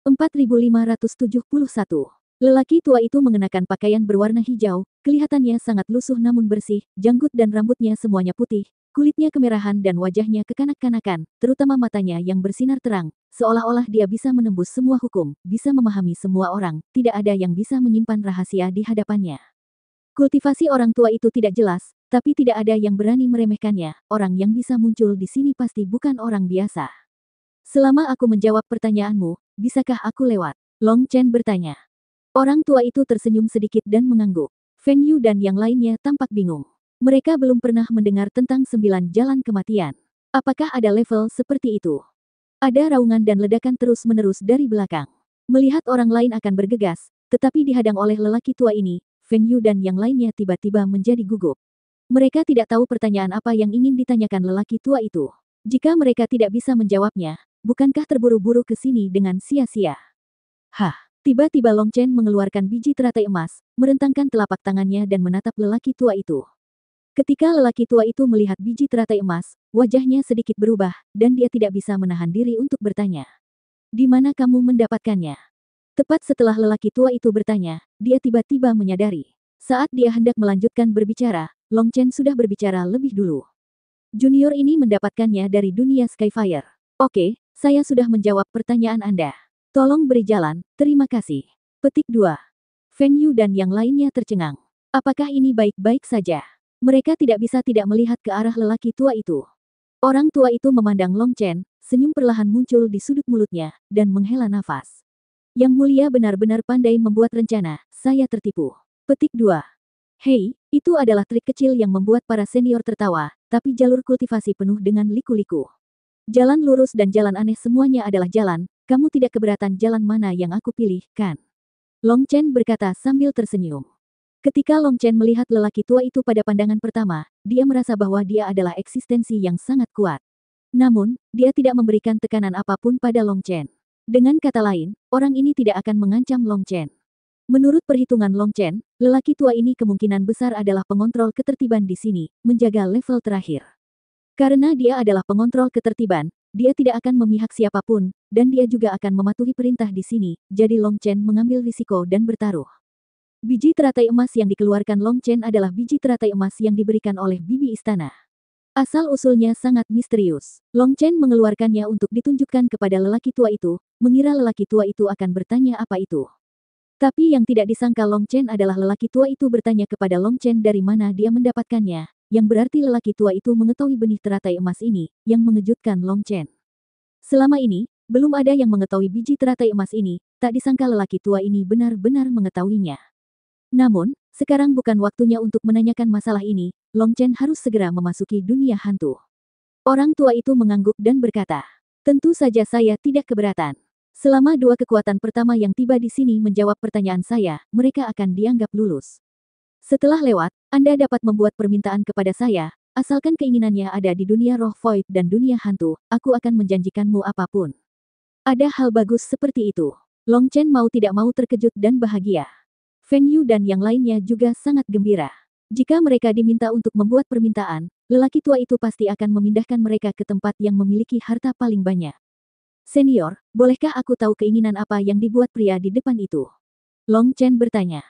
4571. Lelaki tua itu mengenakan pakaian berwarna hijau, kelihatannya sangat lusuh namun bersih, janggut dan rambutnya semuanya putih, kulitnya kemerahan dan wajahnya kekanak-kanakan, terutama matanya yang bersinar terang, seolah-olah dia bisa menembus semua hukum, bisa memahami semua orang, tidak ada yang bisa menyimpan rahasia di hadapannya. Kultivasi orang tua itu tidak jelas, tapi tidak ada yang berani meremehkannya, orang yang bisa muncul di sini pasti bukan orang biasa. Selama aku menjawab pertanyaanmu, bisakah aku lewat? Long Chen bertanya. Orang tua itu tersenyum sedikit dan mengangguk. Feng Yu dan yang lainnya tampak bingung. Mereka belum pernah mendengar tentang 9 jalan kematian. Apakah ada level seperti itu? Ada raungan dan ledakan terus-menerus dari belakang. Melihat orang lain akan bergegas, tetapi dihadang oleh lelaki tua ini, Feng Yu dan yang lainnya tiba-tiba menjadi gugup. Mereka tidak tahu pertanyaan apa yang ingin ditanyakan lelaki tua itu. Jika mereka tidak bisa menjawabnya, bukankah terburu-buru ke sini dengan sia-sia? Hah! Tiba-tiba Long Chen mengeluarkan biji teratai emas, merentangkan telapak tangannya dan menatap lelaki tua itu. Ketika lelaki tua itu melihat biji teratai emas, wajahnya sedikit berubah, dan dia tidak bisa menahan diri untuk bertanya. Di mana kamu mendapatkannya? Tepat setelah lelaki tua itu bertanya, dia tiba-tiba menyadari. Saat dia hendak melanjutkan berbicara, Long Chen sudah berbicara lebih dulu. Junior ini mendapatkannya dari dunia Skyfire. Oke, saya sudah menjawab pertanyaan Anda. Tolong beri jalan, terima kasih. Petik 2. Feng Yu dan yang lainnya tercengang. Apakah ini baik-baik saja? Mereka tidak bisa tidak melihat ke arah lelaki tua itu. Orang tua itu memandang Long Chen, senyum perlahan muncul di sudut mulutnya, dan menghela nafas. Yang mulia benar-benar pandai membuat rencana, saya tertipu. Petik 2. Hei, itu adalah trik kecil yang membuat para senior tertawa, tapi jalur kultivasi penuh dengan liku-liku. Jalan lurus dan jalan aneh semuanya adalah jalan, kamu tidak keberatan jalan mana yang aku pilih, kan? Long Chen berkata sambil tersenyum. Ketika Long Chen melihat lelaki tua itu pada pandangan pertama, dia merasa bahwa dia adalah eksistensi yang sangat kuat. Namun, dia tidak memberikan tekanan apapun pada Long Chen. Dengan kata lain, orang ini tidak akan mengancam Long Chen. Menurut perhitungan Long Chen, lelaki tua ini kemungkinan besar adalah pengontrol ketertiban di sini, menjaga level terakhir. Karena dia adalah pengontrol ketertiban, dia tidak akan memihak siapapun, dan dia juga akan mematuhi perintah di sini, jadi Long Chen mengambil risiko dan bertaruh. Biji teratai emas yang dikeluarkan Long Chen adalah biji teratai emas yang diberikan oleh bibi istana. Asal-usulnya sangat misterius. Long Chen mengeluarkannya untuk ditunjukkan kepada lelaki tua itu, mengira lelaki tua itu akan bertanya apa itu. Tapi yang tidak disangka Long Chen adalah lelaki tua itu bertanya kepada Long Chen dari mana dia mendapatkannya, yang berarti lelaki tua itu mengetahui benih teratai emas ini, yang mengejutkan Long Chen. Selama ini, belum ada yang mengetahui biji teratai emas ini, tak disangka lelaki tua ini benar-benar mengetahuinya. Namun, sekarang bukan waktunya untuk menanyakan masalah ini, Long Chen harus segera memasuki dunia hantu. Orang tua itu mengangguk dan berkata, tentu saja saya tidak keberatan. Selama 2 kekuatan pertama yang tiba di sini menjawab pertanyaan saya, mereka akan dianggap lulus. Setelah lewat, Anda dapat membuat permintaan kepada saya, asalkan keinginannya ada di dunia roh void dan dunia hantu, aku akan menjanjikanmu apapun. Ada hal bagus seperti itu. Long Chen mau tidak mau terkejut dan bahagia. Feng Yu dan yang lainnya juga sangat gembira. Jika mereka diminta untuk membuat permintaan, lelaki tua itu pasti akan memindahkan mereka ke tempat yang memiliki harta paling banyak. Senior, bolehkah aku tahu keinginan apa yang dibuat pria di depan itu? Long Chen bertanya.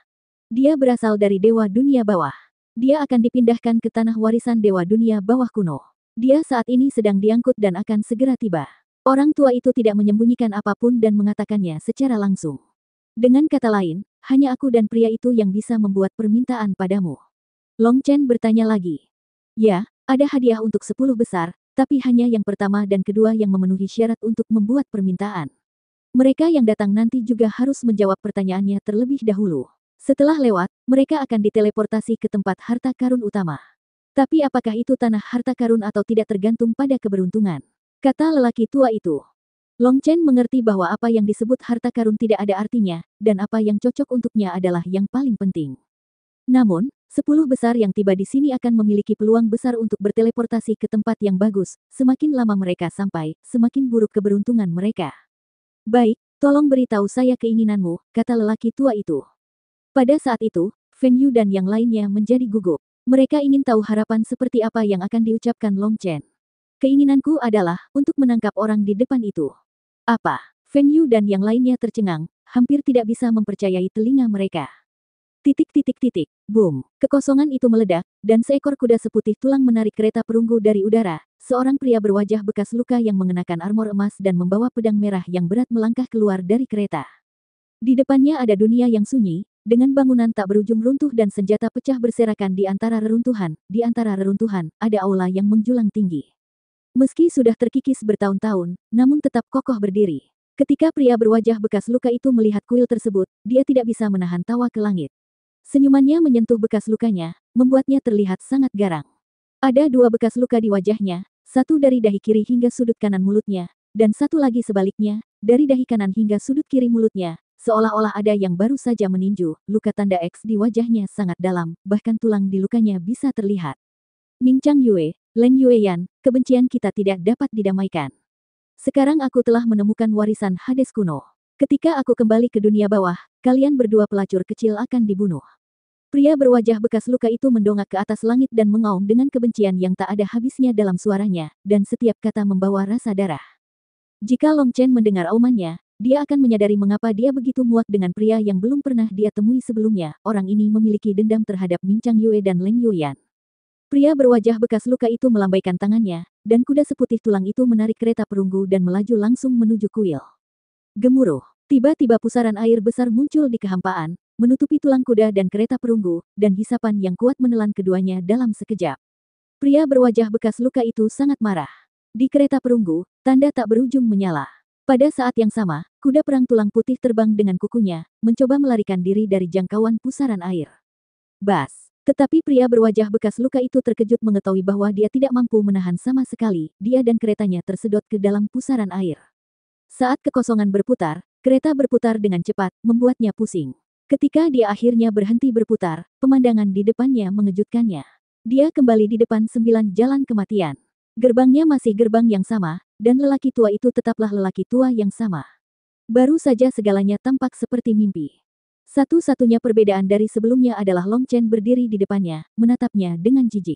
Dia berasal dari Dewa Dunia Bawah. Dia akan dipindahkan ke tanah warisan Dewa Dunia Bawah kuno. Dia saat ini sedang diangkut dan akan segera tiba. Orang tua itu tidak menyembunyikan apapun dan mengatakannya secara langsung. Dengan kata lain, hanya aku dan pria itu yang bisa membuat permintaan padamu. Long Chen bertanya lagi. Ya, ada hadiah untuk 10 besar, tapi hanya yang pertama dan kedua yang memenuhi syarat untuk membuat permintaan. Mereka yang datang nanti juga harus menjawab pertanyaannya terlebih dahulu. Setelah lewat, mereka akan diteleportasi ke tempat harta karun utama. Tapi apakah itu tanah harta karun atau tidak tergantung pada keberuntungan? Kata lelaki tua itu. Long Chen mengerti bahwa apa yang disebut harta karun tidak ada artinya, dan apa yang cocok untuknya adalah yang paling penting. Namun, 10 besar yang tiba di sini akan memiliki peluang besar untuk berteleportasi ke tempat yang bagus, semakin lama mereka sampai, semakin buruk keberuntungan mereka. Baik, tolong beritahu saya keinginanmu, kata lelaki tua itu. Pada saat itu, Feng Yu dan yang lainnya menjadi gugup. Mereka ingin tahu harapan seperti apa yang akan diucapkan Long Chen. Keinginanku adalah untuk menangkap orang di depan itu. Apa? Feng Yu dan yang lainnya tercengang, hampir tidak bisa mempercayai telinga mereka. Boom. Kekosongan itu meledak, dan seekor kuda seputih tulang menarik kereta perunggu dari udara. Seorang pria berwajah bekas luka yang mengenakan armor emas dan membawa pedang merah yang berat melangkah keluar dari kereta. Di depannya ada dunia yang sunyi, dengan bangunan tak berujung runtuh dan senjata pecah berserakan di antara reruntuhan. Di antara reruntuhan, ada aula yang menjulang tinggi. Meski sudah terkikis bertahun-tahun, namun tetap kokoh berdiri. Ketika pria berwajah bekas luka itu melihat kuil tersebut, dia tidak bisa menahan tawa ke langit. Senyumannya menyentuh bekas lukanya, membuatnya terlihat sangat garang. Ada 2 bekas luka di wajahnya, satu dari dahi kiri hingga sudut kanan mulutnya, dan satu lagi sebaliknya, dari dahi kanan hingga sudut kiri mulutnya, seolah-olah ada yang baru saja meninju. Luka tanda X di wajahnya sangat dalam, bahkan tulang di lukanya bisa terlihat. Ming Chang Yue, Leng Yueyan, kebencian kita tidak dapat didamaikan. Sekarang aku telah menemukan warisan Hades kuno. Ketika aku kembali ke dunia bawah, kalian berdua pelacur kecil akan dibunuh. Pria berwajah bekas luka itu mendongak ke atas langit dan mengaum dengan kebencian yang tak ada habisnya dalam suaranya, dan setiap kata membawa rasa darah. Jika Long Chen mendengar aumannya, dia akan menyadari mengapa dia begitu muak dengan pria yang belum pernah dia temui sebelumnya. Orang ini memiliki dendam terhadap Ming Chang Yue dan Leng Yueyan. Pria berwajah bekas luka itu melambaikan tangannya, dan kuda seputih tulang itu menarik kereta perunggu dan melaju langsung menuju kuil. Gemuruh. Tiba-tiba pusaran air besar muncul di kehampaan, menutupi tulang kuda dan kereta perunggu, dan hisapan yang kuat menelan keduanya dalam sekejap. Pria berwajah bekas luka itu sangat marah. Di kereta perunggu, tanda tak berujung menyala. Pada saat yang sama, kuda perang tulang putih terbang dengan kukunya, mencoba melarikan diri dari jangkauan pusaran air. Bas. Tetapi pria berwajah bekas luka itu terkejut mengetahui bahwa dia tidak mampu menahan sama sekali, dia dan keretanya tersedot ke dalam pusaran air. Saat kekosongan berputar, kereta berputar dengan cepat, membuatnya pusing. Ketika dia akhirnya berhenti berputar, pemandangan di depannya mengejutkannya. Dia kembali di depan 9 jalan kematian. Gerbangnya masih gerbang yang sama, dan lelaki tua itu tetaplah lelaki tua yang sama. Baru saja segalanya tampak seperti mimpi. Satu-satunya perbedaan dari sebelumnya adalah Long Chen berdiri di depannya, menatapnya dengan jijik.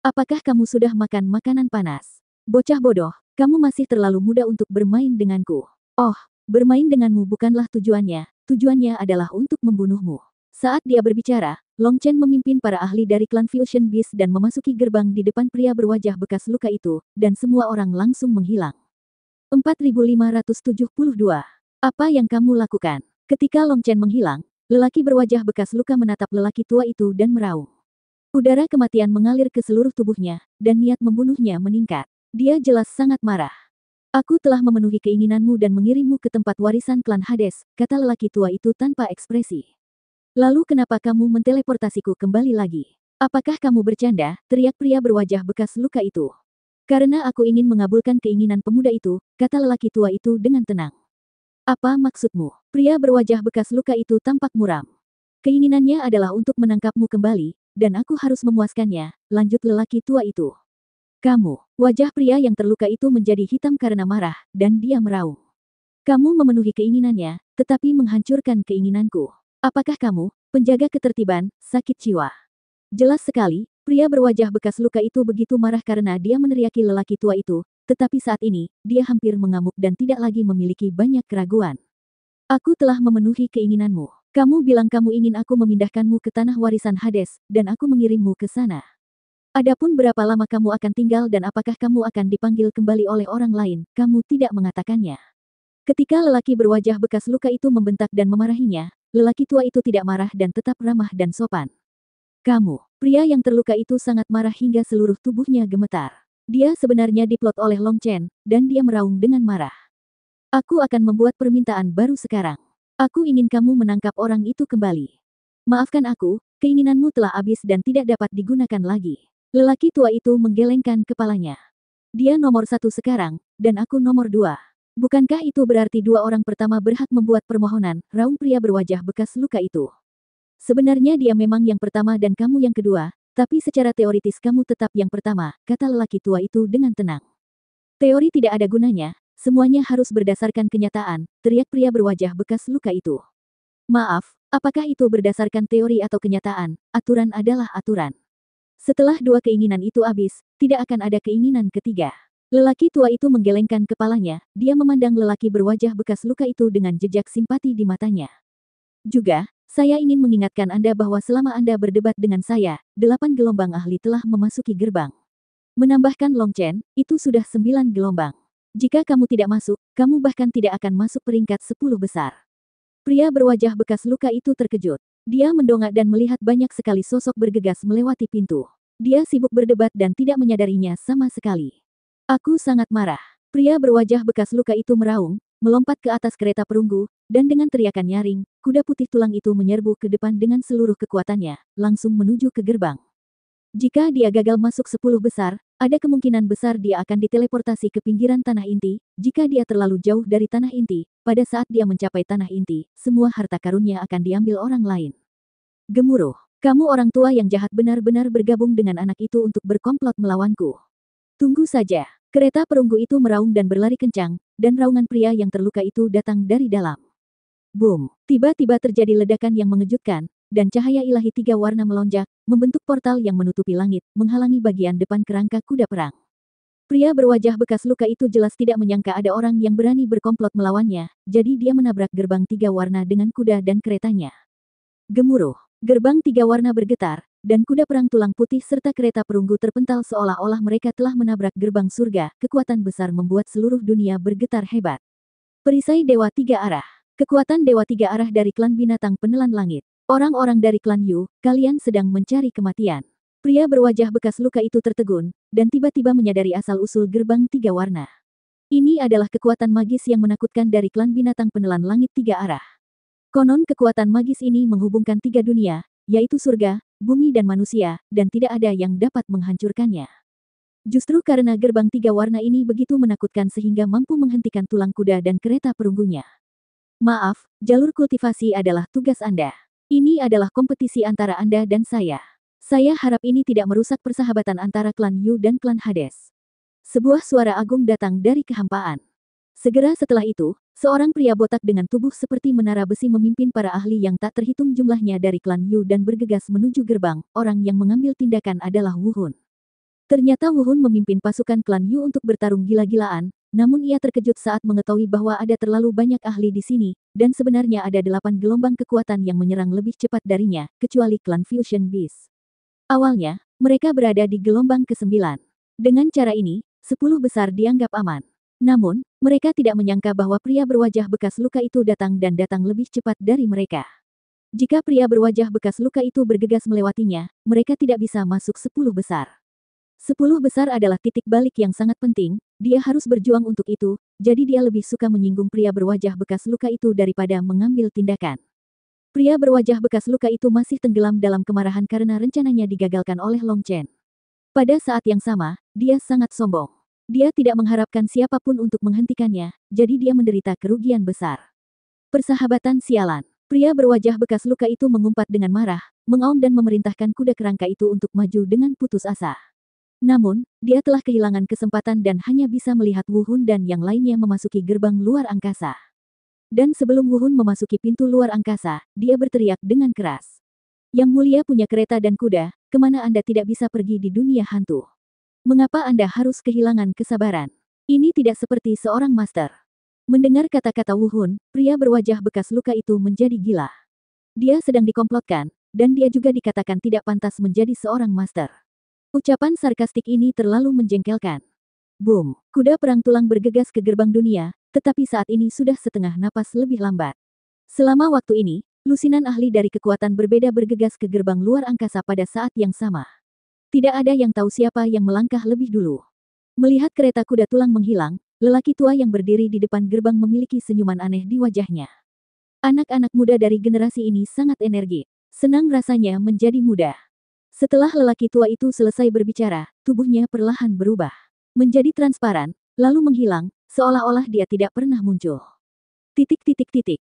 Apakah kamu sudah makan makanan panas? Bocah bodoh, kamu masih terlalu muda untuk bermain denganku. Oh, bermain denganmu bukanlah tujuannya, tujuannya adalah untuk membunuhmu. Saat dia berbicara, Long Chen memimpin para ahli dari klan Fusion Beast dan memasuki gerbang di depan pria berwajah bekas luka itu, dan semua orang langsung menghilang. 4572. Apa yang kamu lakukan? Ketika Long Chen menghilang, lelaki berwajah bekas luka menatap lelaki tua itu dan meraung. Udara kematian mengalir ke seluruh tubuhnya, dan niat membunuhnya meningkat. Dia jelas sangat marah. Aku telah memenuhi keinginanmu dan mengirimmu ke tempat warisan klan Hades, kata lelaki tua itu tanpa ekspresi. Lalu kenapa kamu menteleportasiku kembali lagi? Apakah kamu bercanda? Teriak pria berwajah bekas luka itu. Karena aku ingin mengabulkan keinginan pemuda itu, kata lelaki tua itu dengan tenang. Apa maksudmu? Pria berwajah bekas luka itu tampak muram. Keinginannya adalah untuk menangkapmu kembali, dan aku harus memuaskannya, lanjut lelaki tua itu. Kamu, wajah pria yang terluka itu menjadi hitam karena marah, dan dia meraung. Kamu memenuhi keinginannya, tetapi menghancurkan keinginanku. Apakah kamu, penjaga ketertiban, sakit jiwa? Jelas sekali, pria berwajah bekas luka itu begitu marah karena dia meneriaki lelaki tua itu, tetapi saat ini, dia hampir mengamuk dan tidak lagi memiliki banyak keraguan. Aku telah memenuhi keinginanmu. Kamu bilang kamu ingin aku memindahkanmu ke tanah warisan Hades, dan aku mengirimmu ke sana. Adapun berapa lama kamu akan tinggal dan apakah kamu akan dipanggil kembali oleh orang lain, kamu tidak mengatakannya. Ketika lelaki berwajah bekas luka itu membentak dan memarahinya, lelaki tua itu tidak marah dan tetap ramah dan sopan. Kamu, pria yang terluka itu sangat marah hingga seluruh tubuhnya gemetar. Dia sebenarnya diplot oleh Long Chen, dan dia meraung dengan marah. Aku akan membuat permintaan baru sekarang. Aku ingin kamu menangkap orang itu kembali. Maafkan aku, keinginanmu telah habis dan tidak dapat digunakan lagi. Lelaki tua itu menggelengkan kepalanya. Dia nomor 1 sekarang, dan aku nomor 2. Bukankah itu berarti 2 orang pertama berhak membuat permohonan, raung pria berwajah bekas luka itu. Sebenarnya dia memang yang pertama dan kamu yang kedua, tapi secara teoritis kamu tetap yang pertama, kata lelaki tua itu dengan tenang. Teori tidak ada gunanya, semuanya harus berdasarkan kenyataan, teriak pria berwajah bekas luka itu. Maaf, apakah itu berdasarkan teori atau kenyataan? Aturan adalah aturan. Setelah 2 keinginan itu habis, tidak akan ada keinginan ketiga. Lelaki tua itu menggelengkan kepalanya, dia memandang lelaki berwajah bekas luka itu dengan jejak simpati di matanya. Juga, saya ingin mengingatkan Anda bahwa selama Anda berdebat dengan saya, 8 gelombang ahli telah memasuki gerbang. Menambahkan Long Chen, itu sudah 9 gelombang. Jika kamu tidak masuk, kamu bahkan tidak akan masuk peringkat 10 besar. Pria berwajah bekas luka itu terkejut. Dia mendongak dan melihat banyak sekali sosok bergegas melewati pintu. Dia sibuk berdebat dan tidak menyadarinya sama sekali. Aku sangat marah. Pria berwajah bekas luka itu meraung, melompat ke atas kereta perunggu, dan dengan teriakan nyaring, kuda putih tulang itu menyerbu ke depan dengan seluruh kekuatannya, langsung menuju ke gerbang. Jika dia gagal masuk 10 besar, ada kemungkinan besar dia akan diteleportasi ke pinggiran tanah inti. Jika dia terlalu jauh dari tanah inti, pada saat dia mencapai tanah inti, semua harta karunnya akan diambil orang lain. Gemuruh. Kamu orang tua yang jahat benar-benar bergabung dengan anak itu untuk berkomplot melawanku. Tunggu saja. Kereta perunggu itu meraung dan berlari kencang, dan raungan pria yang terluka itu datang dari dalam. Boom! Tiba-tiba terjadi ledakan yang mengejutkan, dan cahaya ilahi 3 warna melonjak, membentuk portal yang menutupi langit, menghalangi bagian depan kerangka kuda perang. Pria berwajah bekas luka itu jelas tidak menyangka ada orang yang berani berkomplot melawannya, jadi dia menabrak gerbang 3 warna dengan kuda dan keretanya. Gemuruh! Gerbang 3 warna bergetar, dan kuda perang tulang putih serta kereta perunggu terpental seolah-olah mereka telah menabrak gerbang surga. Kekuatan besar membuat seluruh dunia bergetar hebat. Perisai Dewa 3 Arah. Kekuatan Dewa 3 Arah dari klan binatang penelan langit. Orang-orang dari klan Yu, kalian sedang mencari kematian. Pria berwajah bekas luka itu tertegun, dan tiba-tiba menyadari asal-usul gerbang 3 warna. Ini adalah kekuatan magis yang menakutkan dari klan binatang penelan langit 3 arah. Konon kekuatan magis ini menghubungkan 3 dunia, yaitu surga, bumi dan manusia, dan tidak ada yang dapat menghancurkannya. Justru karena gerbang 3 warna ini begitu menakutkan sehingga mampu menghentikan tulang kuda dan kereta perunggunya. Maaf, jalur kultivasi adalah tugas Anda. Ini adalah kompetisi antara Anda dan saya. Saya harap ini tidak merusak persahabatan antara klan Yu dan klan Hades. Sebuah suara agung datang dari kehampaan. Segera setelah itu, seorang pria botak dengan tubuh seperti menara besi memimpin para ahli yang tak terhitung jumlahnya dari klan Yu dan bergegas menuju gerbang. Orang yang mengambil tindakan adalah Wu Hun. Ternyata Wu Hun memimpin pasukan klan Yu untuk bertarung gila-gilaan, namun ia terkejut saat mengetahui bahwa ada terlalu banyak ahli di sini, dan sebenarnya ada 8 gelombang kekuatan yang menyerang lebih cepat darinya, kecuali klan Fusion Beast. Awalnya, mereka berada di gelombang ke-9. Dengan cara ini, 10 besar dianggap aman. Namun, mereka tidak menyangka bahwa pria berwajah bekas luka itu datang dan datang lebih cepat dari mereka. Jika pria berwajah bekas luka itu bergegas melewatinya, mereka tidak bisa masuk 10 besar. 10 besar adalah titik balik yang sangat penting, dia harus berjuang untuk itu, jadi dia lebih suka menyinggung pria berwajah bekas luka itu daripada mengambil tindakan. Pria berwajah bekas luka itu masih tenggelam dalam kemarahan karena rencananya digagalkan oleh Long Chen. Pada saat yang sama, dia sangat sombong. Dia tidak mengharapkan siapapun untuk menghentikannya, jadi dia menderita kerugian besar. Persahabatan sialan. Pria berwajah bekas luka itu mengumpat dengan marah, mengaum dan memerintahkan kuda kerangka itu untuk maju dengan putus asa. Namun, dia telah kehilangan kesempatan dan hanya bisa melihat Wu Hun dan yang lainnya memasuki gerbang luar angkasa. Dan sebelum Wu Hun memasuki pintu luar angkasa, dia berteriak dengan keras. Yang mulia punya kereta dan kuda, kemana Anda tidak bisa pergi di dunia hantu? Mengapa Anda harus kehilangan kesabaran? Ini tidak seperti seorang master. Mendengar kata-kata Wu Hun, pria berwajah bekas luka itu menjadi gila. Dia sedang dikomplotkan, dan dia juga dikatakan tidak pantas menjadi seorang master. Ucapan sarkastik ini terlalu menjengkelkan. Boom! Kuda perang tulang bergegas ke gerbang dunia, tetapi saat ini sudah setengah napas lebih lambat. Selama waktu ini, lusinan ahli dari kekuatan berbeda bergegas ke gerbang luar angkasa pada saat yang sama. Tidak ada yang tahu siapa yang melangkah lebih dulu. Melihat kereta kuda tulang menghilang, lelaki tua yang berdiri di depan gerbang memiliki senyuman aneh di wajahnya. Anak-anak muda dari generasi ini sangat energik. Senang rasanya menjadi muda. Setelah lelaki tua itu selesai berbicara, tubuhnya perlahan berubah. Menjadi transparan, lalu menghilang, seolah-olah dia tidak pernah muncul. Titik.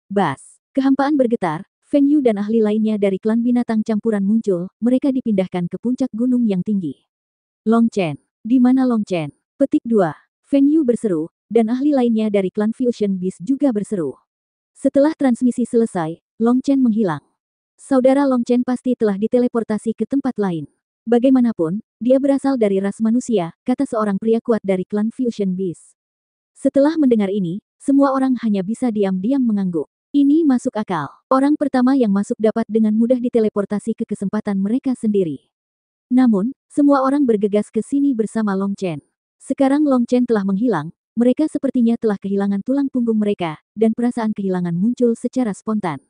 Bas. Kehampaan bergetar. Feng Yu dan ahli lainnya dari klan binatang campuran muncul, mereka dipindahkan ke puncak gunung yang tinggi. Long Chen. Di mana Long Chen? Petik 2. Feng Yu berseru, dan ahli lainnya dari klan Fusion Beast juga berseru. Setelah transmisi selesai, Long Chen menghilang. Saudara Long Chen pasti telah diteleportasi ke tempat lain. Bagaimanapun, dia berasal dari ras manusia, kata seorang pria kuat dari klan Fusion Beast. Setelah mendengar ini, semua orang hanya bisa diam-diam mengangguk. Ini masuk akal. Orang pertama yang masuk dapat dengan mudah diteleportasi ke kesempatan mereka sendiri. Namun, semua orang bergegas ke sini bersama Long Chen. Sekarang Long Chen telah menghilang, mereka sepertinya telah kehilangan tulang punggung mereka, dan perasaan kehilangan muncul secara spontan.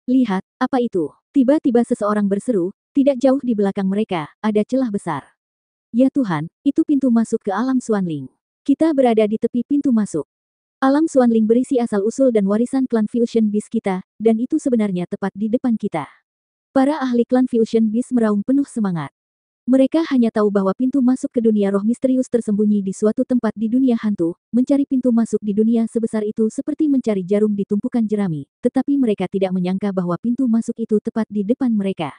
Lihat, apa itu? Tiba-tiba seseorang berseru, tidak jauh di belakang mereka, ada celah besar. Ya Tuhan, itu pintu masuk ke alam Xuanling. Kita berada di tepi pintu masuk. Alam Xuanling berisi asal-usul dan warisan klan Fusion Beast kita, dan itu sebenarnya tepat di depan kita. Para ahli klan Fusion Beast meraung penuh semangat. Mereka hanya tahu bahwa pintu masuk ke dunia roh misterius tersembunyi di suatu tempat di dunia hantu. Mencari pintu masuk di dunia sebesar itu seperti mencari jarum di tumpukan jerami, tetapi mereka tidak menyangka bahwa pintu masuk itu tepat di depan mereka.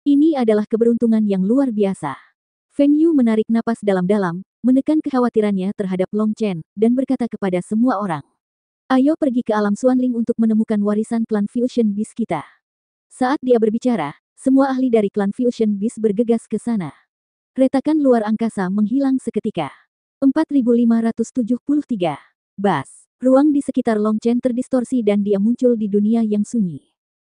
Ini adalah keberuntungan yang luar biasa. Feng Yu menarik napas dalam-dalam, menekan kekhawatirannya terhadap Long Chen, dan berkata kepada semua orang. Ayo pergi ke alam Xuanling untuk menemukan warisan klan Fusion Beast kita. Saat dia berbicara, semua ahli dari klan Fusion Beast bergegas ke sana. Retakan luar angkasa menghilang seketika. 4573. Bas. Ruang di sekitar Long Chen terdistorsi dan dia muncul di dunia yang sunyi.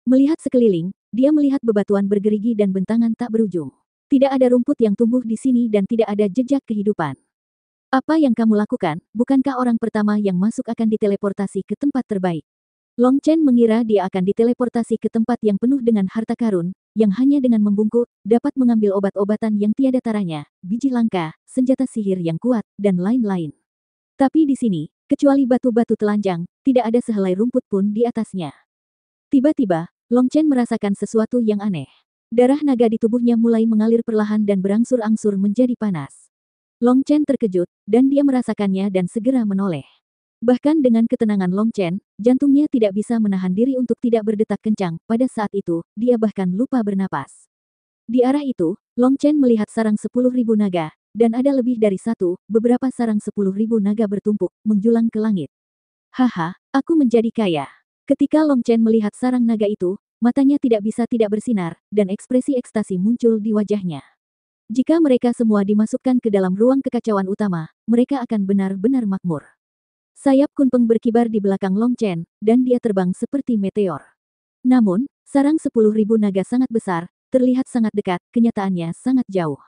Melihat sekeliling, dia melihat bebatuan bergerigi dan bentangan tak berujung. Tidak ada rumput yang tumbuh di sini dan tidak ada jejak kehidupan. Apa yang kamu lakukan? Bukankah orang pertama yang masuk akan diteleportasi ke tempat terbaik? Long Chen mengira dia akan diteleportasi ke tempat yang penuh dengan harta karun, yang hanya dengan membungkuk, dapat mengambil obat-obatan yang tiada taranya, biji langka, senjata sihir yang kuat, dan lain-lain. Tapi di sini, kecuali batu-batu telanjang, tidak ada sehelai rumput pun di atasnya. Tiba-tiba, Long Chen merasakan sesuatu yang aneh. Darah naga di tubuhnya mulai mengalir perlahan dan berangsur-angsur menjadi panas. Long Chen terkejut, dan dia merasakannya dan segera menoleh. Bahkan dengan ketenangan Long Chen, jantungnya tidak bisa menahan diri untuk tidak berdetak kencang. Pada saat itu, dia bahkan lupa bernapas. Di arah itu, Long Chen melihat sarang 10.000 naga, dan ada lebih dari satu, beberapa sarang 10.000 naga bertumpuk, menjulang ke langit. Haha, aku menjadi kaya. Ketika Long Chen melihat sarang naga itu, matanya tidak bisa tidak bersinar, dan ekspresi ekstasi muncul di wajahnya. Jika mereka semua dimasukkan ke dalam ruang kekacauan utama, mereka akan benar-benar makmur. Sayap Kunpeng berkibar di belakang Long Chen, dan dia terbang seperti meteor. Namun, sarang 10.000 naga sangat besar, terlihat sangat dekat, kenyataannya sangat jauh.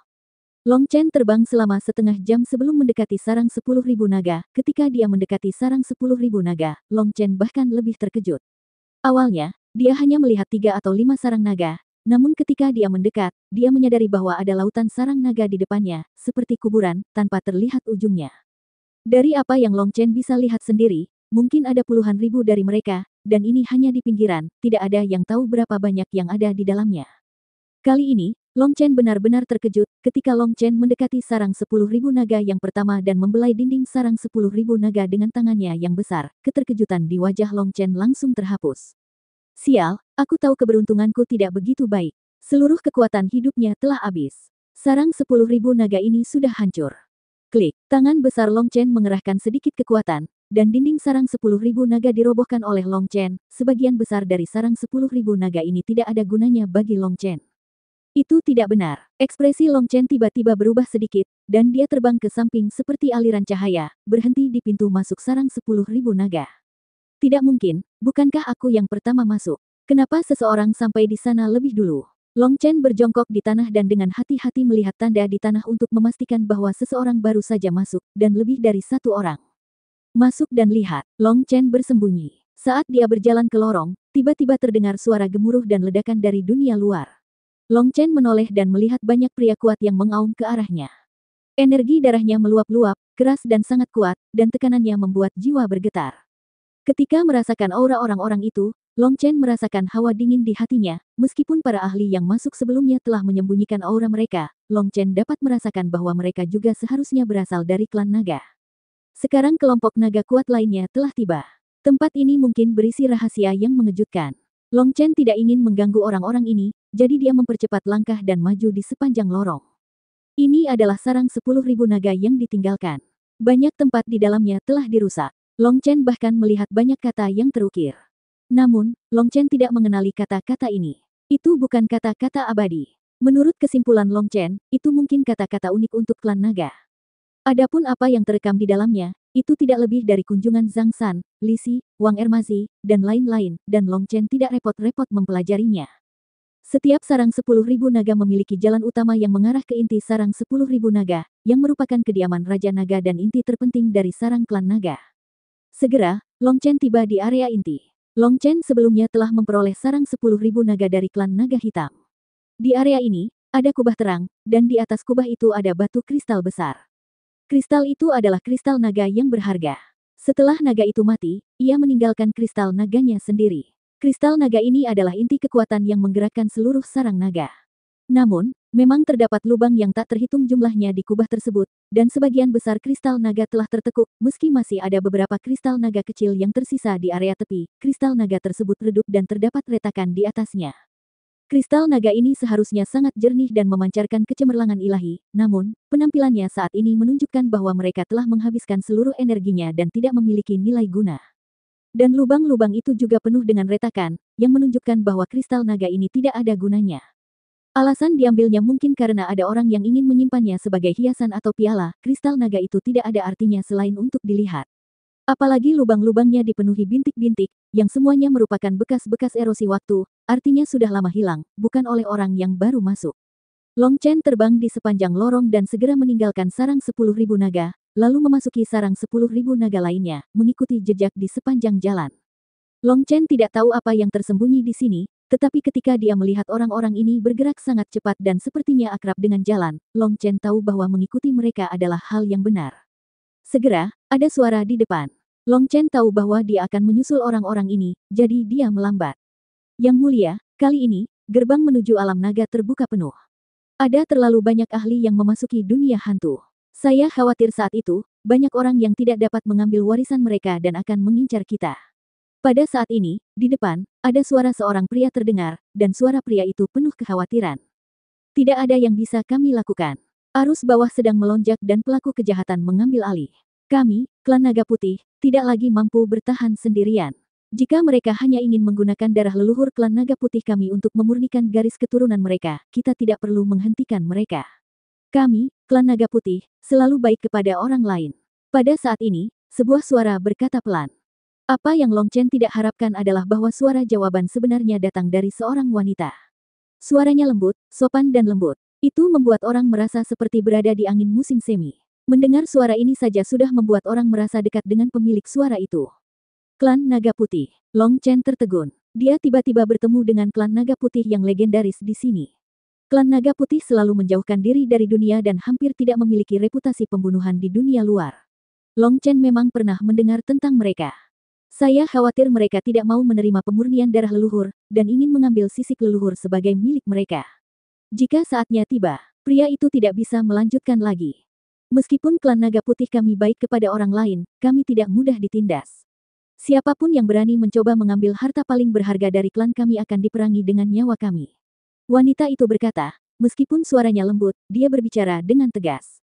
Long Chen terbang selama setengah jam sebelum mendekati sarang 10.000 naga. Ketika dia mendekati sarang 10.000 naga, Long Chen bahkan lebih terkejut. Awalnya, dia hanya melihat 3 atau 5 sarang naga, namun ketika dia mendekat, dia menyadari bahwa ada lautan sarang naga di depannya, seperti kuburan, tanpa terlihat ujungnya. Dari apa yang Long Chen bisa lihat sendiri, mungkin ada puluhan ribu dari mereka, dan ini hanya di pinggiran, tidak ada yang tahu berapa banyak yang ada di dalamnya. Kali ini, Long Chen benar-benar terkejut ketika Long Chen mendekati sarang 10.000 naga yang pertama dan membelai dinding sarang 10.000 naga dengan tangannya yang besar. Keterkejutan di wajah Long Chen langsung terhapus. Sial, aku tahu keberuntunganku tidak begitu baik. Seluruh kekuatan hidupnya telah habis. Sarang 10.000 naga ini sudah hancur. Klik, tangan besar Long Chen mengerahkan sedikit kekuatan, dan dinding sarang 10.000 naga dirobohkan oleh Long Chen. Sebagian besar dari sarang 10.000 naga ini tidak ada gunanya bagi Long Chen. Itu tidak benar. Ekspresi Long Chen tiba-tiba berubah sedikit, dan dia terbang ke samping seperti aliran cahaya, berhenti di pintu masuk sarang 10.000 naga. Tidak mungkin, bukankah aku yang pertama masuk? Kenapa seseorang sampai di sana lebih dulu? Long Chen berjongkok di tanah dan dengan hati-hati melihat tanda di tanah untuk memastikan bahwa seseorang baru saja masuk, dan lebih dari satu orang. Masuk dan lihat, Long Chen bersembunyi. Saat dia berjalan ke lorong, tiba-tiba terdengar suara gemuruh dan ledakan dari dunia luar. Long Chen menoleh dan melihat banyak pria kuat yang mengaum ke arahnya. Energi darahnya meluap-luap, keras dan sangat kuat, dan tekanannya membuat jiwa bergetar. Ketika merasakan aura orang-orang itu, Long Chen merasakan hawa dingin di hatinya. Meskipun para ahli yang masuk sebelumnya telah menyembunyikan aura mereka, Long Chen dapat merasakan bahwa mereka juga seharusnya berasal dari klan naga. Sekarang kelompok naga kuat lainnya telah tiba. Tempat ini mungkin berisi rahasia yang mengejutkan. Long Chen tidak ingin mengganggu orang-orang ini, jadi dia mempercepat langkah dan maju di sepanjang lorong. Ini adalah sarang 10.000 naga yang ditinggalkan. Banyak tempat di dalamnya telah dirusak. Long Chen bahkan melihat banyak kata yang terukir. Namun, Long Chen tidak mengenali kata-kata ini. Itu bukan kata-kata abadi. Menurut kesimpulan Long Chen, itu mungkin kata-kata unik untuk klan naga. Adapun apa yang terekam di dalamnya, itu tidak lebih dari kunjungan Zhang San, Li Si, Wang Ermazi, dan lain-lain, dan Long Chen tidak repot-repot mempelajarinya. Setiap sarang 10.000 naga memiliki jalan utama yang mengarah ke inti sarang 10.000 naga, yang merupakan kediaman Raja Naga dan inti terpenting dari sarang klan naga. Segera, Long Chen tiba di area inti. Long Chen sebelumnya telah memperoleh sarang 10.000 naga dari klan naga hitam. Di area ini, ada kubah terang, dan di atas kubah itu ada batu kristal besar. Kristal itu adalah kristal naga yang berharga. Setelah naga itu mati, ia meninggalkan kristal naganya sendiri. Kristal naga ini adalah inti kekuatan yang menggerakkan seluruh sarang naga. Namun, memang terdapat lubang yang tak terhitung jumlahnya di kubah tersebut, dan sebagian besar kristal naga telah tertekuk, meski masih ada beberapa kristal naga kecil yang tersisa di area tepi. Kristal naga tersebut redup dan terdapat retakan di atasnya. Kristal naga ini seharusnya sangat jernih dan memancarkan kecemerlangan ilahi, namun, penampilannya saat ini menunjukkan bahwa mereka telah menghabiskan seluruh energinya dan tidak memiliki nilai guna. Dan lubang-lubang itu juga penuh dengan retakan, yang menunjukkan bahwa kristal naga ini tidak ada gunanya. Alasan diambilnya mungkin karena ada orang yang ingin menyimpannya sebagai hiasan atau piala. Kristal naga itu tidak ada artinya selain untuk dilihat. Apalagi lubang-lubangnya dipenuhi bintik-bintik, yang semuanya merupakan bekas-bekas erosi waktu, artinya sudah lama hilang, bukan oleh orang yang baru masuk. Long Chen terbang di sepanjang lorong dan segera meninggalkan sarang 10.000 naga, lalu memasuki sarang 10.000 naga lainnya, mengikuti jejak di sepanjang jalan. Long Chen tidak tahu apa yang tersembunyi di sini, tetapi ketika dia melihat orang-orang ini bergerak sangat cepat dan sepertinya akrab dengan jalan, Long Chen tahu bahwa mengikuti mereka adalah hal yang benar. Segera, ada suara di depan. Long Chen tahu bahwa dia akan menyusul orang-orang ini, jadi dia melambat. Yang mulia, kali ini, gerbang menuju alam naga terbuka penuh. Ada terlalu banyak ahli yang memasuki dunia hantu. Saya khawatir saat itu, banyak orang yang tidak dapat mengambil warisan mereka dan akan mengincar kita. Pada saat ini, di depan, ada suara seorang pria terdengar, dan suara pria itu penuh kekhawatiran. Tidak ada yang bisa kami lakukan. Arus bawah sedang melonjak dan pelaku kejahatan mengambil alih. Kami, klan naga putih, tidak lagi mampu bertahan sendirian. Jika mereka hanya ingin menggunakan darah leluhur klan naga putih kami untuk memurnikan garis keturunan mereka, kita tidak perlu menghentikan mereka. Kami, klan naga putih, selalu baik kepada orang lain. Pada saat ini, sebuah suara berkata pelan. Apa yang Long Chen tidak harapkan adalah bahwa suara jawaban sebenarnya datang dari seorang wanita. Suaranya lembut, sopan dan lembut. Itu membuat orang merasa seperti berada di angin musim semi. Mendengar suara ini saja sudah membuat orang merasa dekat dengan pemilik suara itu. Klan Naga Putih. Long Chen tertegun. Dia tiba-tiba bertemu dengan klan Naga Putih yang legendaris di sini. Klan Naga Putih selalu menjauhkan diri dari dunia dan hampir tidak memiliki reputasi pembunuhan di dunia luar. Long Chen memang pernah mendengar tentang mereka. Saya khawatir mereka tidak mau menerima pemurnian darah leluhur, dan ingin mengambil sisik leluhur sebagai milik mereka. Jika saatnya tiba, pria itu tidak bisa melanjutkan lagi. Meskipun klan Naga Putih kami baik kepada orang lain, kami tidak mudah ditindas. Siapapun yang berani mencoba mengambil harta paling berharga dari klan kami akan diperangi dengan nyawa kami. Wanita itu berkata, meskipun suaranya lembut, dia berbicara dengan tegas.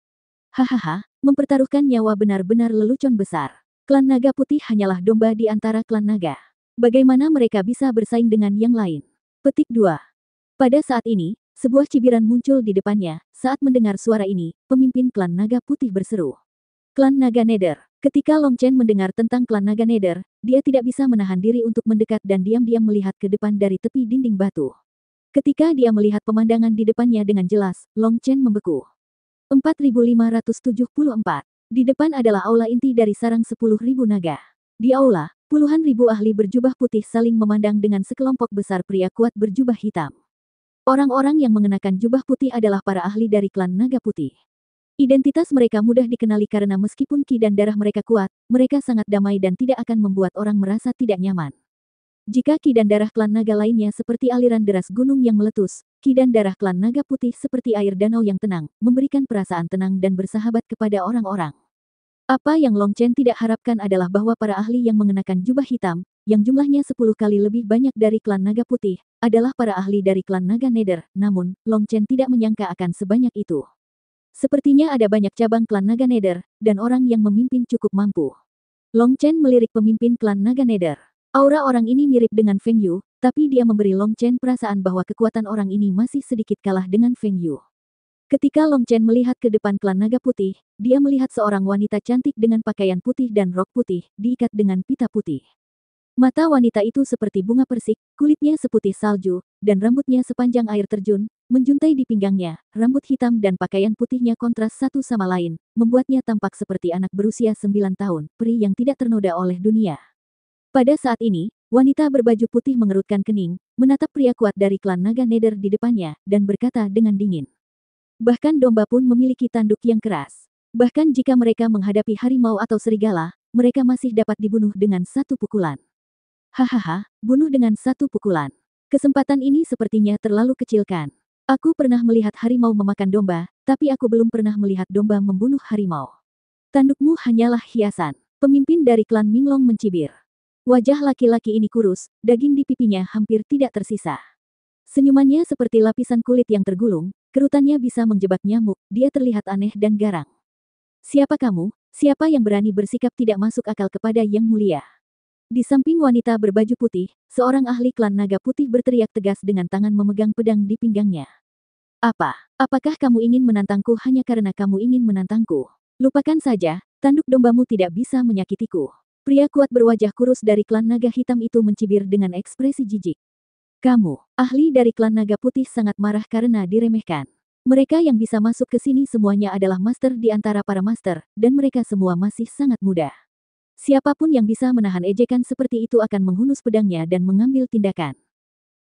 Hahaha, mempertaruhkan nyawa benar-benar lelucon besar. Klan Naga Putih hanyalah domba di antara klan naga. Bagaimana mereka bisa bersaing dengan yang lain? Petik 2. Pada saat ini, sebuah cibiran muncul di depannya. Saat mendengar suara ini, pemimpin klan Naga Putih berseru. Klan Naga Nether. Ketika Long Chen mendengar tentang klan Naga Nether, dia tidak bisa menahan diri untuk mendekat dan diam-diam melihat ke depan dari tepi dinding batu. Ketika dia melihat pemandangan di depannya dengan jelas, Long Chen membeku. 4574. Di depan adalah aula inti dari sarang 10.000 naga. Di aula, puluhan ribu ahli berjubah putih saling memandang dengan sekelompok besar pria kuat berjubah hitam. Orang-orang yang mengenakan jubah putih adalah para ahli dari klan Naga Putih. Identitas mereka mudah dikenali karena meskipun ki dan darah mereka kuat, mereka sangat damai dan tidak akan membuat orang merasa tidak nyaman. Jika ki dan darah klan naga lainnya seperti aliran deras gunung yang meletus, ki dan darah klan Naga Putih seperti air danau yang tenang, memberikan perasaan tenang dan bersahabat kepada orang-orang. Apa yang Long Chen tidak harapkan adalah bahwa para ahli yang mengenakan jubah hitam, yang jumlahnya 10 kali lebih banyak dari klan Naga Putih, adalah para ahli dari klan Naga Nether, namun, Long Chen tidak menyangka akan sebanyak itu. Sepertinya ada banyak cabang klan Naga Nether, dan orang yang memimpin cukup mampu. Long Chen melirik pemimpin klan Naga Nether. Aura orang ini mirip dengan Feng Yu, tapi dia memberi Long Chen perasaan bahwa kekuatan orang ini masih sedikit kalah dengan Feng Yu. Ketika Long Chen melihat ke depan klan naga putih, dia melihat seorang wanita cantik dengan pakaian putih dan rok putih, diikat dengan pita putih. Mata wanita itu seperti bunga persik, kulitnya seputih salju, dan rambutnya sepanjang air terjun, menjuntai di pinggangnya. Rambut hitam dan pakaian putihnya kontras satu sama lain, membuatnya tampak seperti anak berusia 9 tahun, peri yang tidak ternoda oleh dunia. Pada saat ini, wanita berbaju putih mengerutkan kening, menatap pria kuat dari klan naga Nether di depannya, dan berkata dengan dingin. Bahkan domba pun memiliki tanduk yang keras. Bahkan jika mereka menghadapi harimau atau serigala, mereka masih dapat dibunuh dengan satu pukulan. Hahaha, bunuh dengan satu pukulan. Kesempatan ini sepertinya terlalu kecilkan. Aku pernah melihat harimau memakan domba, tapi aku belum pernah melihat domba membunuh harimau. Tandukmu hanyalah hiasan. Pemimpin dari klan Minglong mencibir. Wajah laki-laki ini kurus, daging di pipinya hampir tidak tersisa. Senyumannya seperti lapisan kulit yang tergulung, kerutannya bisa menjebak nyamuk, dia terlihat aneh dan garang. Siapa kamu? Siapa yang berani bersikap tidak masuk akal kepada Yang Mulia? Di samping wanita berbaju putih, seorang ahli klan naga putih berteriak tegas dengan tangan memegang pedang di pinggangnya. Apakah kamu ingin menantangku hanya karena kamu ingin menantangku? Lupakan saja, tanduk dombamu tidak bisa menyakitiku. Pria kuat berwajah kurus dari klan naga hitam itu mencibir dengan ekspresi jijik. Kamu, ahli dari klan naga putih sangat marah karena diremehkan. Mereka yang bisa masuk ke sini semuanya adalah master di antara para master, dan mereka semua masih sangat muda. Siapapun yang bisa menahan ejekan seperti itu akan menghunus pedangnya dan mengambil tindakan.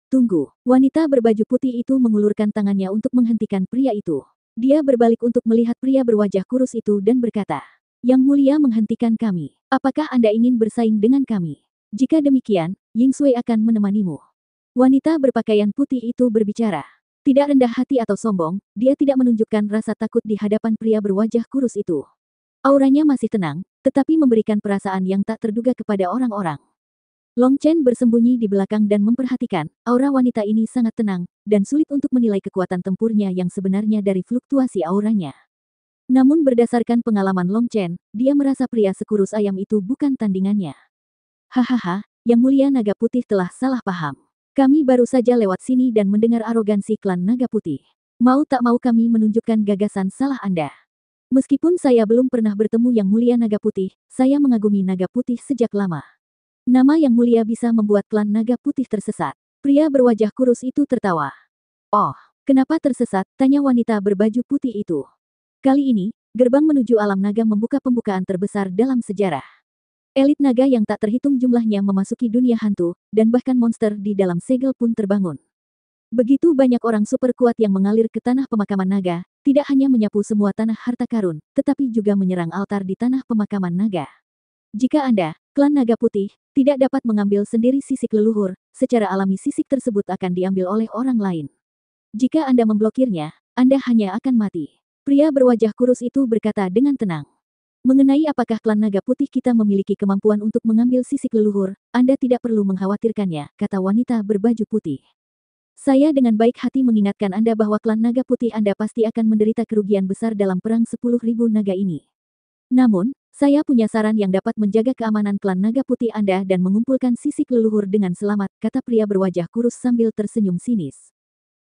Tunggu, wanita berbaju putih itu mengulurkan tangannya untuk menghentikan pria itu. Dia berbalik untuk melihat pria berwajah kurus itu dan berkata, Yang Mulia menghentikan kami. Apakah Anda ingin bersaing dengan kami? Jika demikian, Ying Sui akan menemanimu. Wanita berpakaian putih itu berbicara. Tidak rendah hati atau sombong, dia tidak menunjukkan rasa takut di hadapan pria berwajah kurus itu. Auranya masih tenang, tetapi memberikan perasaan yang tak terduga kepada orang-orang. Long Chen bersembunyi di belakang dan memperhatikan, aura wanita ini sangat tenang, dan sulit untuk menilai kekuatan tempurnya yang sebenarnya dari fluktuasi auranya. Namun berdasarkan pengalaman Long Chen, dia merasa pria sekurus ayam itu bukan tandingannya. Hahaha, Yang Mulia Naga Putih telah salah paham. Kami baru saja lewat sini dan mendengar arogansi klan naga putih. Mau tak mau kami menunjukkan gagasan salah Anda. Meskipun saya belum pernah bertemu Yang Mulia Naga Putih, saya mengagumi naga putih sejak lama. Nama Yang Mulia bisa membuat klan naga putih tersesat. Pria berwajah kurus itu tertawa. Oh, kenapa tersesat? Tanya wanita berbaju putih itu. Kali ini, gerbang menuju alam naga membuka pembukaan terbesar dalam sejarah. Elit naga yang tak terhitung jumlahnya memasuki dunia hantu, dan bahkan monster di dalam segel pun terbangun. Begitu banyak orang super kuat yang mengalir ke tanah pemakaman naga, tidak hanya menyapu semua tanah harta karun, tetapi juga menyerang altar di tanah pemakaman naga. Jika Anda, klan naga putih, tidak dapat mengambil sendiri sisik leluhur, secara alami sisik tersebut akan diambil oleh orang lain. Jika Anda memblokirnya, Anda hanya akan mati. Pria berwajah kurus itu berkata dengan tenang. Mengenai apakah klan naga putih kita memiliki kemampuan untuk mengambil sisik leluhur, Anda tidak perlu mengkhawatirkannya, kata wanita berbaju putih. Saya dengan baik hati mengingatkan Anda bahwa klan naga putih Anda pasti akan menderita kerugian besar dalam perang 10.000 naga ini. Namun, saya punya saran yang dapat menjaga keamanan klan naga putih Anda dan mengumpulkan sisik leluhur dengan selamat, kata pria berwajah kurus sambil tersenyum sinis.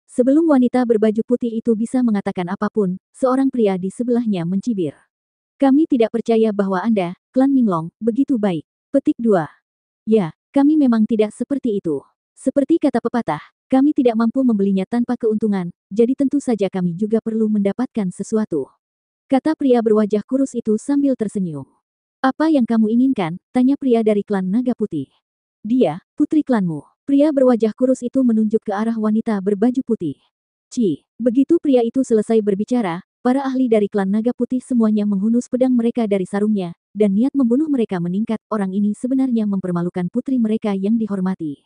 Sebelum wanita berbaju putih itu bisa mengatakan apapun, seorang pria di sebelahnya mencibir. Kami tidak percaya bahwa Anda, klan Minglong, begitu baik. Petik 2. Ya, kami memang tidak seperti itu. Seperti kata pepatah, kami tidak mampu membelinya tanpa keuntungan, jadi tentu saja kami juga perlu mendapatkan sesuatu. Kata pria berwajah kurus itu sambil tersenyum. Apa yang kamu inginkan? Tanya pria dari klan naga putih. Dia, putri klanmu. Pria berwajah kurus itu menunjuk ke arah wanita berbaju putih. Begitu pria itu selesai berbicara, para ahli dari klan naga putih semuanya menghunus pedang mereka dari sarungnya, dan niat membunuh mereka meningkat. Orang ini sebenarnya mempermalukan putri mereka yang dihormati.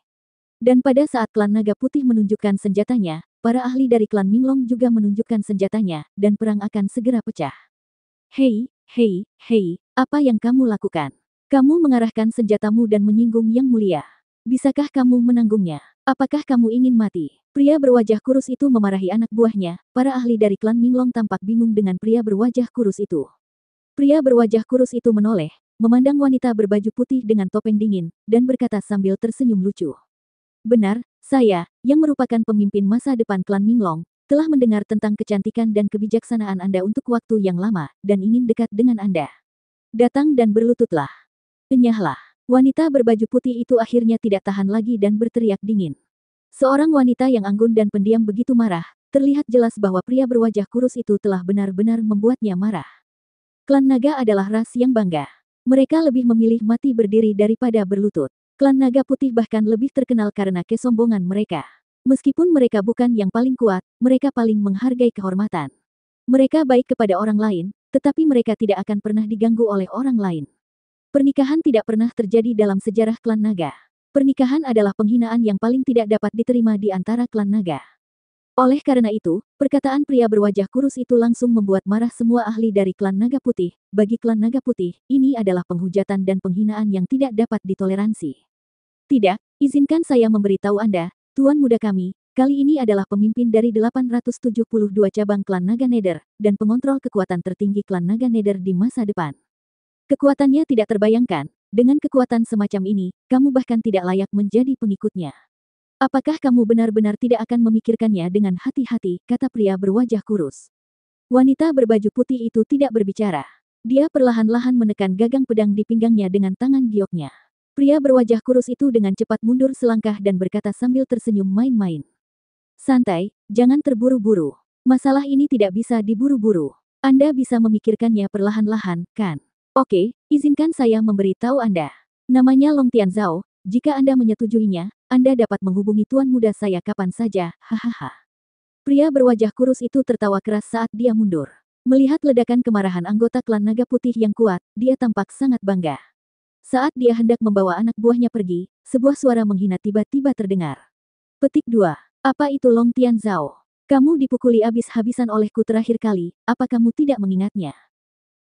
Dan pada saat klan naga putih menunjukkan senjatanya, para ahli dari klan Minglong juga menunjukkan senjatanya, dan perang akan segera pecah. Hei, apa yang kamu lakukan? Kamu mengarahkan senjatamu dan menyinggung Yang Mulia. Bisakah kamu menanggungnya? Apakah kamu ingin mati? Pria berwajah kurus itu memarahi anak buahnya. Para ahli dari klan Minglong tampak bingung dengan pria berwajah kurus itu. Pria berwajah kurus itu menoleh, memandang wanita berbaju putih dengan topeng dingin, dan berkata sambil tersenyum lucu. Benar, saya, yang merupakan pemimpin masa depan klan Minglong, telah mendengar tentang kecantikan dan kebijaksanaan Anda untuk waktu yang lama, dan ingin dekat dengan Anda. Datang dan berlututlah. Enyahlah. Wanita berbaju putih itu akhirnya tidak tahan lagi dan berteriak dingin. Seorang wanita yang anggun dan pendiam begitu marah, terlihat jelas bahwa pria berwajah kurus itu telah benar-benar membuatnya marah. Klan naga adalah ras yang bangga. Mereka lebih memilih mati berdiri daripada berlutut. Klan naga putih bahkan lebih terkenal karena kesombongan mereka. Meskipun mereka bukan yang paling kuat, mereka paling menghargai kehormatan. Mereka baik kepada orang lain, tetapi mereka tidak akan pernah diganggu oleh orang lain. Pernikahan tidak pernah terjadi dalam sejarah klan naga. Pernikahan adalah penghinaan yang paling tidak dapat diterima di antara klan naga. Oleh karena itu, perkataan pria berwajah kurus itu langsung membuat marah semua ahli dari klan naga putih. Bagi klan naga putih, ini adalah penghujatan dan penghinaan yang tidak dapat ditoleransi. Tidak, izinkan saya memberitahu Anda, Tuan Muda kami, kali ini adalah pemimpin dari 872 cabang klan naga Nether, dan pengontrol kekuatan tertinggi klan naga Nether di masa depan. Kekuatannya tidak terbayangkan, dengan kekuatan semacam ini, kamu bahkan tidak layak menjadi pengikutnya. Apakah kamu benar-benar tidak akan memikirkannya dengan hati-hati, kata pria berwajah kurus. Wanita berbaju putih itu tidak berbicara. Dia perlahan-lahan menekan gagang pedang di pinggangnya dengan tangan gioknya. Pria berwajah kurus itu dengan cepat mundur selangkah dan berkata sambil tersenyum main-main. Santai, jangan terburu-buru. Masalah ini tidak bisa diburu-buru. Anda bisa memikirkannya perlahan-lahan, kan? Oke, izinkan saya memberitahu Anda. Namanya Long Tianzhao, jika Anda menyetujuinya, Anda dapat menghubungi Tuan Muda saya kapan saja, hahaha. Pria berwajah kurus itu tertawa keras saat dia mundur. Melihat ledakan kemarahan anggota klan naga putih yang kuat, dia tampak sangat bangga. Saat dia hendak membawa anak buahnya pergi, sebuah suara menghina tiba-tiba terdengar. Petik 2. Apa itu Long Tianzhao? Kamu dipukuli habis-habisan olehku terakhir kali, apa kamu tidak mengingatnya?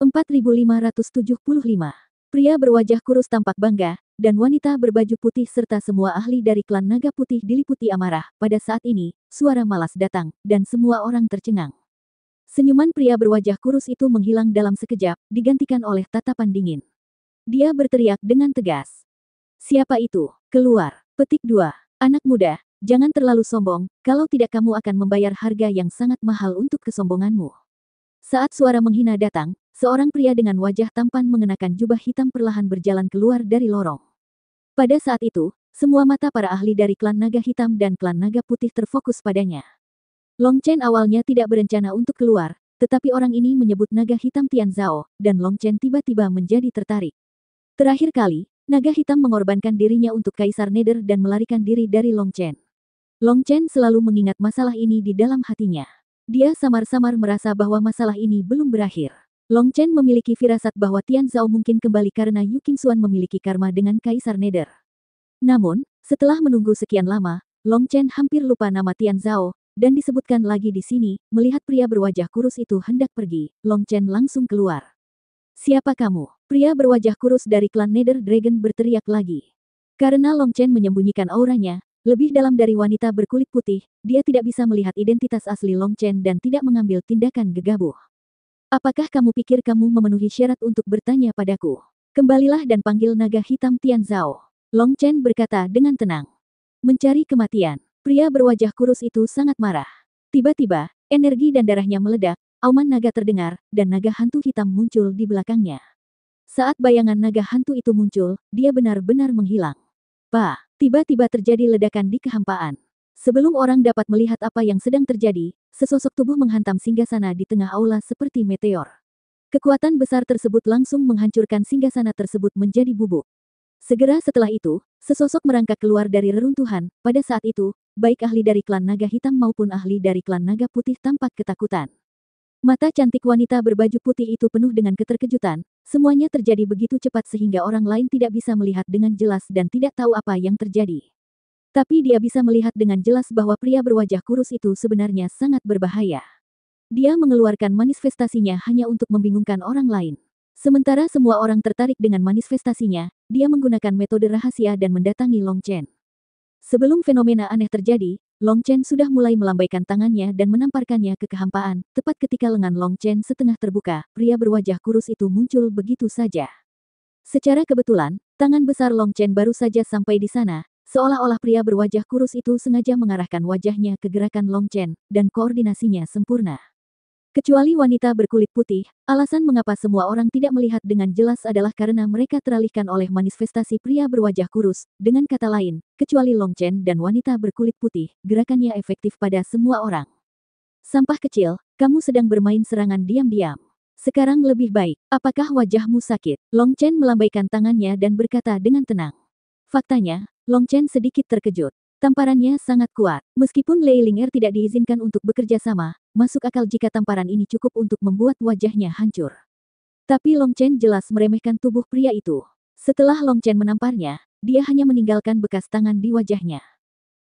4575. Pria berwajah kurus tampak bangga, dan wanita berbaju putih serta semua ahli dari klan naga putih diliputi amarah. Pada saat ini, suara malas datang, dan semua orang tercengang. Senyuman pria berwajah kurus itu menghilang dalam sekejap, digantikan oleh tatapan dingin. Dia berteriak dengan tegas. Siapa itu? Keluar. Petik 2. Anak muda, jangan terlalu sombong, kalau tidak kamu akan membayar harga yang sangat mahal untuk kesombonganmu. Saat suara menghina datang, seorang pria dengan wajah tampan mengenakan jubah hitam perlahan berjalan keluar dari lorong. Pada saat itu, semua mata para ahli dari klan naga hitam dan klan naga putih terfokus padanya. Long Chen awalnya tidak berencana untuk keluar, tetapi orang ini menyebut naga hitam Tianzhao, dan Long Chen tiba-tiba menjadi tertarik. Terakhir kali, naga hitam mengorbankan dirinya untuk Kaisar Nether dan melarikan diri dari Long Chen. Long Chen selalu mengingat masalah ini di dalam hatinya. Dia samar-samar merasa bahwa masalah ini belum berakhir. Long Chen memiliki firasat bahwa Tianzhao mungkin kembali karena Yu Qingxuan memiliki karma dengan Kaisar Nether. Namun, setelah menunggu sekian lama, Long Chen hampir lupa nama Tianzhao, dan disebutkan lagi di sini, melihat pria berwajah kurus itu hendak pergi, Long Chen langsung keluar. Siapa kamu? Pria berwajah kurus dari klan Nether Dragon berteriak lagi. Karena Long Chen menyembunyikan auranya, lebih dalam dari wanita berkulit putih, dia tidak bisa melihat identitas asli Long Chen dan tidak mengambil tindakan gegabah. Apakah kamu pikir kamu memenuhi syarat untuk bertanya padaku? Kembalilah dan panggil naga hitam Tianzhao. Long Chen berkata dengan tenang. Mencari kematian. Pria berwajah kurus itu sangat marah. Tiba-tiba, energi dan darahnya meledak, auman naga terdengar, dan naga hantu hitam muncul di belakangnya. Saat bayangan naga hantu itu muncul, dia benar-benar menghilang. Tiba-tiba terjadi ledakan di kehampaan. Sebelum orang dapat melihat apa yang sedang terjadi, sesosok tubuh menghantam singgasana di tengah aula seperti meteor. Kekuatan besar tersebut langsung menghancurkan singgasana tersebut menjadi bubuk. Segera setelah itu, sesosok merangkak keluar dari reruntuhan. Pada saat itu, baik ahli dari klan naga hitam maupun ahli dari klan naga putih tampak ketakutan. Mata cantik wanita berbaju putih itu penuh dengan keterkejutan, semuanya terjadi begitu cepat sehingga orang lain tidak bisa melihat dengan jelas dan tidak tahu apa yang terjadi. Tapi dia bisa melihat dengan jelas bahwa pria berwajah kurus itu sebenarnya sangat berbahaya. Dia mengeluarkan manifestasinya hanya untuk membingungkan orang lain. Sementara semua orang tertarik dengan manifestasinya, dia menggunakan metode rahasia dan mendatangi Long Chen. Sebelum fenomena aneh terjadi, Long Chen sudah mulai melambaikan tangannya dan menamparkannya ke kehampaan. Tepat ketika lengan Long Chen setengah terbuka, pria berwajah kurus itu muncul begitu saja. Secara kebetulan, tangan besar Long Chen baru saja sampai di sana, seolah-olah pria berwajah kurus itu sengaja mengarahkan wajahnya ke gerakan Long Chen, dan koordinasinya sempurna. Kecuali wanita berkulit putih, alasan mengapa semua orang tidak melihat dengan jelas adalah karena mereka teralihkan oleh manifestasi pria berwajah kurus. Dengan kata lain, kecuali Long Chen dan wanita berkulit putih, gerakannya efektif pada semua orang. Sampah kecil, kamu sedang bermain serangan diam-diam. Sekarang lebih baik, apakah wajahmu sakit? Long Chen melambaikan tangannya dan berkata dengan tenang. Faktanya, Long Chen sedikit terkejut. Tamparannya sangat kuat. Meskipun Lei Ling'er tidak diizinkan untuk bekerja sama, masuk akal jika tamparan ini cukup untuk membuat wajahnya hancur. Tapi Long Chen jelas meremehkan tubuh pria itu. Setelah Long Chen menamparnya, dia hanya meninggalkan bekas tangan di wajahnya.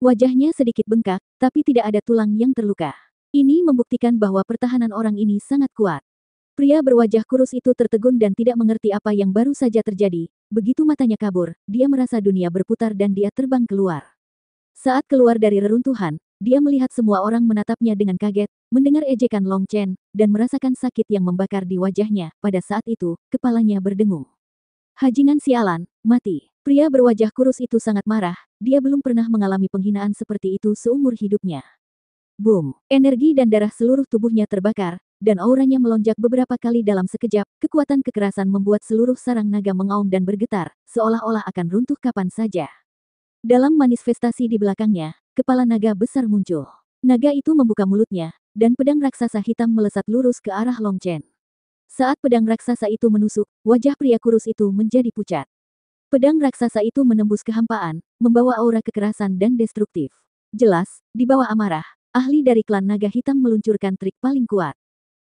Wajahnya sedikit bengkak, tapi tidak ada tulang yang terluka. Ini membuktikan bahwa pertahanan orang ini sangat kuat. Pria berwajah kurus itu tertegun dan tidak mengerti apa yang baru saja terjadi. Begitu matanya kabur, dia merasa dunia berputar dan dia terbang keluar. Saat keluar dari reruntuhan, dia melihat semua orang menatapnya dengan kaget, mendengar ejekan Long Chen, dan merasakan sakit yang membakar di wajahnya. Pada saat itu, kepalanya berdengung. Hajingan sialan, mati. Pria berwajah kurus itu sangat marah, dia belum pernah mengalami penghinaan seperti itu seumur hidupnya. Boom! Energi dan darah seluruh tubuhnya terbakar, dan auranya melonjak beberapa kali dalam sekejap. Kekuatan kekerasan membuat seluruh sarang naga mengaum dan bergetar, seolah-olah akan runtuh kapan saja. Dalam manifestasi di belakangnya, kepala naga besar muncul. Naga itu membuka mulutnya, dan pedang raksasa hitam melesat lurus ke arah Long Chen. Saat pedang raksasa itu menusuk, wajah pria kurus itu menjadi pucat. Pedang raksasa itu menembus kehampaan, membawa aura kekerasan dan destruktif. Jelas, di bawah amarah, ahli dari klan naga hitam meluncurkan trik paling kuat.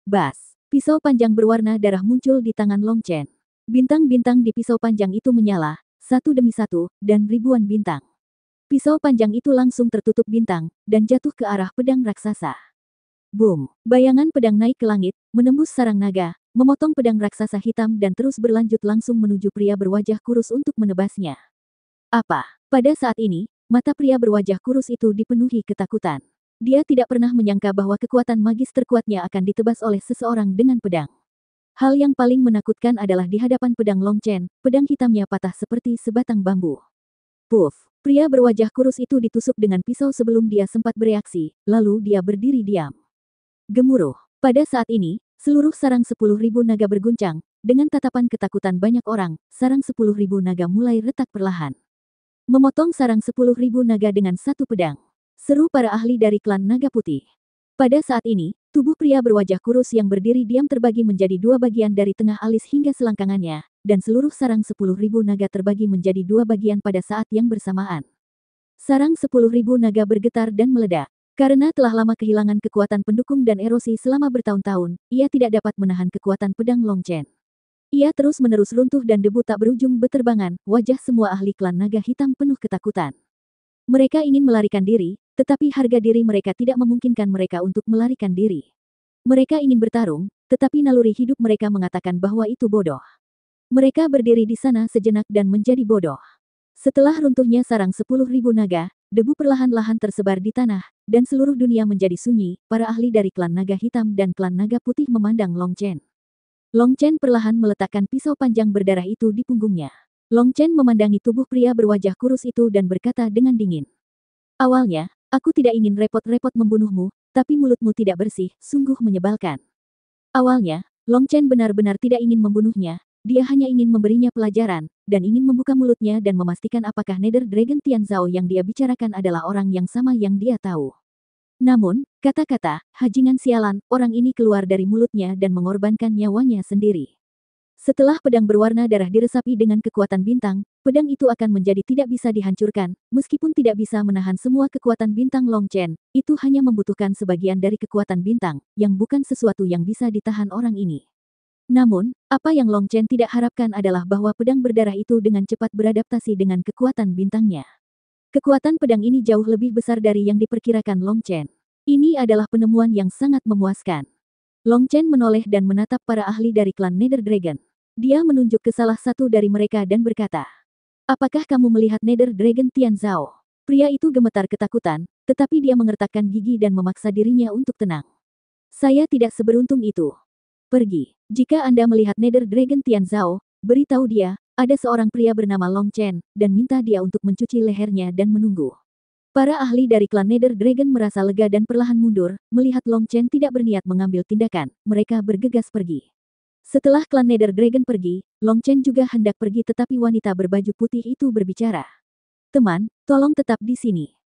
Bas! Pisau panjang berwarna darah muncul di tangan Long Chen. Bintang-bintang di pisau panjang itu menyala, satu demi satu, dan ribuan bintang. Pisau panjang itu langsung tertutup bintang, dan jatuh ke arah pedang raksasa. Boom! Bayangan pedang naik ke langit, menembus sarang naga, memotong pedang raksasa hitam dan terus berlanjut langsung menuju pria berwajah kurus untuk menebasnya. Apa? Pada saat ini, mata pria berwajah kurus itu dipenuhi ketakutan. Dia tidak pernah menyangka bahwa kekuatan magis terkuatnya akan ditebas oleh seseorang dengan pedang. Hal yang paling menakutkan adalah di hadapan pedang Long Chen, pedang hitamnya patah seperti sebatang bambu. Puff! Pria berwajah kurus itu ditusuk dengan pisau sebelum dia sempat bereaksi, lalu dia berdiri diam. Gemuruh! Pada saat ini, seluruh sarang 10.000 naga berguncang, dengan tatapan ketakutan banyak orang, sarang 10.000 naga mulai retak perlahan. Memotong sarang 10.000 naga dengan satu pedang. Seru para ahli dari klan naga putih. Pada saat ini, tubuh pria berwajah kurus yang berdiri diam terbagi menjadi dua bagian dari tengah alis hingga selangkangannya, dan seluruh sarang 10.000 naga terbagi menjadi dua bagian pada saat yang bersamaan. Sarang 10.000 naga bergetar dan meledak. Karena telah lama kehilangan kekuatan pendukung dan erosi selama bertahun-tahun, ia tidak dapat menahan kekuatan pedang Long Chen. Ia terus-menerus runtuh dan debu tak berujung beterbangan, wajah semua ahli klan naga hitam penuh ketakutan. Mereka ingin melarikan diri, tetapi harga diri mereka tidak memungkinkan mereka untuk melarikan diri. Mereka ingin bertarung, tetapi naluri hidup mereka mengatakan bahwa itu bodoh. Mereka berdiri di sana sejenak dan menjadi bodoh. Setelah runtuhnya sarang 10.000 naga, debu perlahan-lahan tersebar di tanah, dan seluruh dunia menjadi sunyi. Para ahli dari klan naga hitam dan klan naga putih memandang Long Chen. Long Chen perlahan meletakkan pisau panjang berdarah itu di punggungnya. Long Chen memandangi tubuh pria berwajah kurus itu dan berkata dengan dingin. Awalnya, aku tidak ingin repot-repot membunuhmu, tapi mulutmu tidak bersih, sungguh menyebalkan. Awalnya, Long Chen benar-benar tidak ingin membunuhnya, dia hanya ingin memberinya pelajaran, dan ingin membuka mulutnya dan memastikan apakah Nether Dragon Tian Zhao yang dia bicarakan adalah orang yang sama yang dia tahu. Namun, kata-kata, hajingan sialan, orang ini keluar dari mulutnya dan mengorbankan nyawanya sendiri. Setelah pedang berwarna darah diresapi dengan kekuatan bintang, pedang itu akan menjadi tidak bisa dihancurkan, meskipun tidak bisa menahan semua kekuatan bintang Long Chen, itu hanya membutuhkan sebagian dari kekuatan bintang, yang bukan sesuatu yang bisa ditahan orang ini. Namun, apa yang Long Chen tidak harapkan adalah bahwa pedang berdarah itu dengan cepat beradaptasi dengan kekuatan bintangnya. Kekuatan pedang ini jauh lebih besar dari yang diperkirakan Long Chen. Ini adalah penemuan yang sangat memuaskan. Long Chen menoleh dan menatap para ahli dari klan Nether Dragon. Dia menunjuk ke salah satu dari mereka dan berkata, apakah kamu melihat Nether Dragon Tian Zhao? Pria itu gemetar ketakutan, tetapi dia mengertakkan gigi dan memaksa dirinya untuk tenang. Saya tidak seberuntung itu. Pergi. Jika Anda melihat Nether Dragon Tian Zhao, beritahu dia, Ada seorang pria bernama Long Chen, dan minta dia untuk mencuci lehernya dan menunggu. Para ahli dari klan Nether Dragon merasa lega dan perlahan mundur, melihat Long Chen tidak berniat mengambil tindakan, mereka bergegas pergi. Setelah klan Nether Dragon pergi, Long Chen juga hendak pergi tetapi wanita berbaju putih itu berbicara. Teman, tolong tetap di sini.